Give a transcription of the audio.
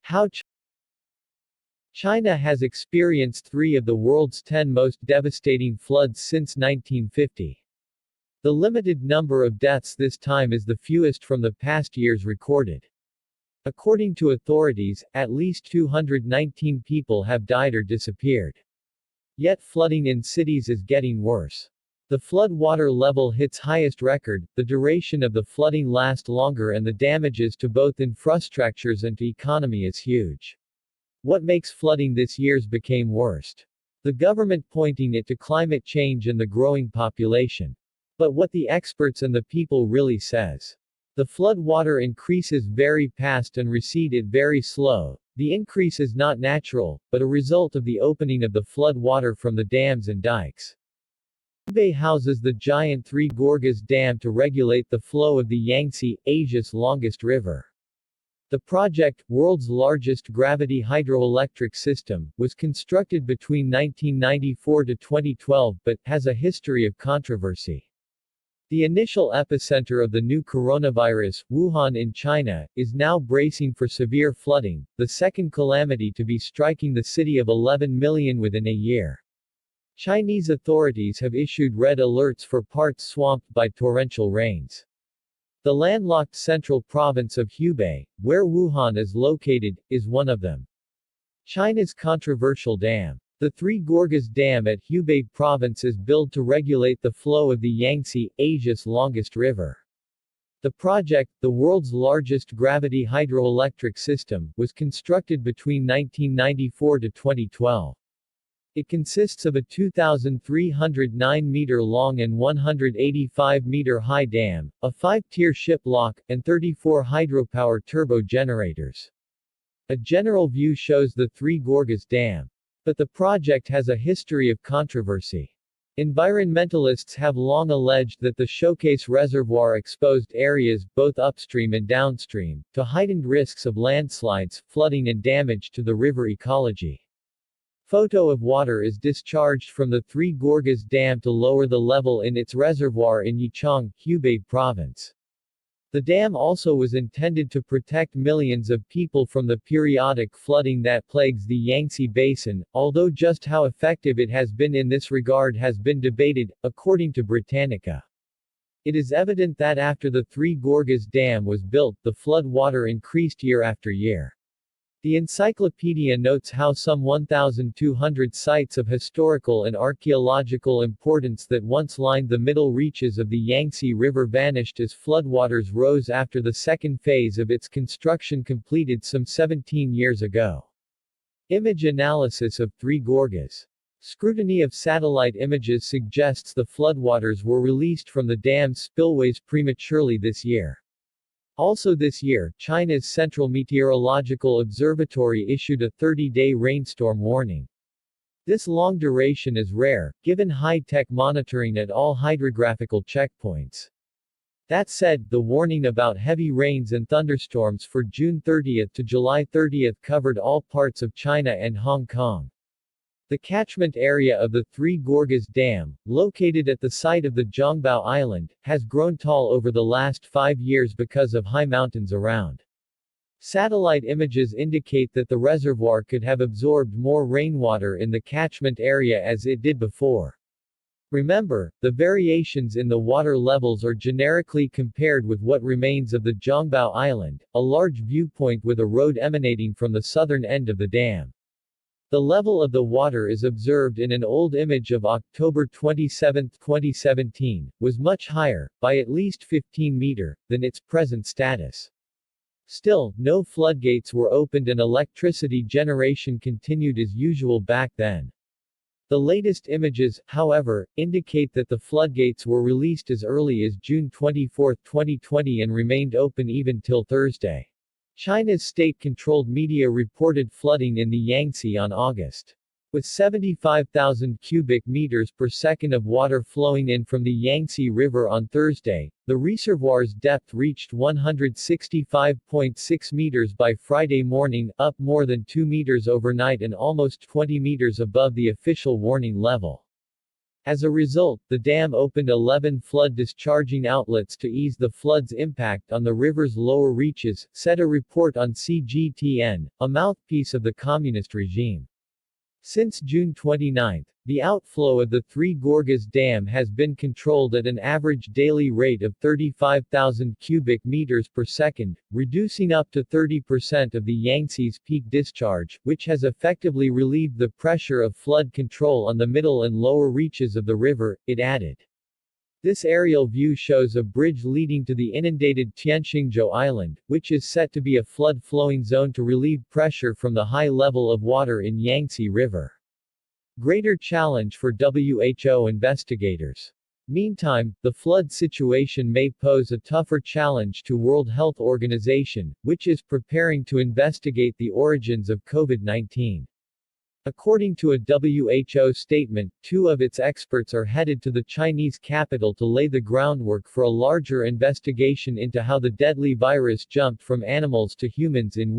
How China has experienced three of the world's 10 most devastating floods since 1950. The limited number of deaths this time is the fewest from the past years recorded. According to authorities, at least 219 people have died or disappeared. Yet flooding in cities is getting worse. The flood water level hits highest record, the duration of the flooding lasts longer and the damages to both infrastructures and to economy is huge. What makes flooding this year's became worst? The government pointing it to climate change and the growing population. But what the experts and the people really says? The flood water increases very fast and recede it very slow. The increase is not natural, but a result of the opening of the flood water from the dams and dikes. Hubei houses the giant Three Gorges Dam to regulate the flow of the Yangtze, Asia's longest river. The project, world's largest gravity hydroelectric system, was constructed between 1994 to 2012 but has a history of controversy. The initial epicenter of the new coronavirus, Wuhan in China, is now bracing for severe flooding, the second calamity to be striking the city of 11 million within a year. Chinese authorities have issued red alerts for parts swamped by torrential rains. The landlocked central province of Hubei, where Wuhan is located, is one of them. China's controversial dam. The Three Gorges Dam at Hubei province is built to regulate the flow of the Yangtze, Asia's longest river. The project, the world's largest gravity hydroelectric system, was constructed between 1994 to 2012. It consists of a 2,309-meter long and 185-meter high dam, a 5-tier ship lock, and 34 hydropower turbo generators. A general view shows the Three Gorges Dam. But the project has a history of controversy. Environmentalists have long alleged that the Showcase Reservoir exposed areas, both upstream and downstream, to heightened risks of landslides, flooding and damage to the river ecology. Photo of water is discharged from the Three Gorges Dam to lower the level in its reservoir in Yichang, Hubei province. The dam also was intended to protect millions of people from the periodic flooding that plagues the Yangtze Basin, although just how effective it has been in this regard has been debated, according to Britannica. It is evident that after the Three Gorges Dam was built, the flood water increased year after year. The encyclopedia notes how some 1,200 sites of historical and archaeological importance that once lined the middle reaches of the Yangtze River vanished as floodwaters rose after the second phase of its construction completed some 17 years ago. Image analysis of Three Gorges. Scrutiny of satellite images suggests the floodwaters were released from the dam's spillways prematurely this year. Also this year, China's Central Meteorological Observatory issued a 30-day rainstorm warning. This long duration is rare, given high-tech monitoring at all hydrographical checkpoints. That said, the warning about heavy rains and thunderstorms for June 30 to July 30 covered all parts of China and Hong Kong. The catchment area of the Three Gorges Dam, located at the site of the Zhongbao Island, has grown tall over the last 5 years because of high mountains around. Satellite images indicate that the reservoir could have absorbed more rainwater in the catchment area as it did before. Remember, the variations in the water levels are generically compared with what remains of the Zhongbao Island, a large viewpoint with a road emanating from the southern end of the dam. The level of the water is observed in an old image of October 27, 2017, was much higher, by at least 15 meter, than its present status. Still, no floodgates were opened and electricity generation continued as usual back then. The latest images, however, indicate that the floodgates were released as early as June 24, 2020 and remained open even till Thursday. China's state-controlled media reported flooding in the Yangtze on August. With 75,000 cubic meters per second of water flowing in from the Yangtze River on Thursday, the reservoir's depth reached 165.6 meters by Friday morning, up more than 2 meters overnight and almost 20 meters above the official warning level. As a result, the dam opened 11 flood discharging outlets to ease the flood's impact on the river's lower reaches, said a report on CGTN, a mouthpiece of the communist regime. Since June 29, the outflow of the Three Gorges Dam has been controlled at an average daily rate of 35,000 cubic meters per second, reducing up to 30% of the Yangtze's peak discharge, which has effectively relieved the pressure of flood control on the middle and lower reaches of the river, it added. This aerial view shows a bridge leading to the inundated Tianqingzhou Island, which is set to be a flood-flowing zone to relieve pressure from the high level of water in Yangtze River. Greater challenge for WHO investigators. Meantime, the flood situation may pose a tougher challenge to World Health Organization, which is preparing to investigate the origins of COVID-19. According to a WHO statement, 2 of its experts are headed to the Chinese capital to lay the groundwork for a larger investigation into how the deadly virus jumped from animals to humans in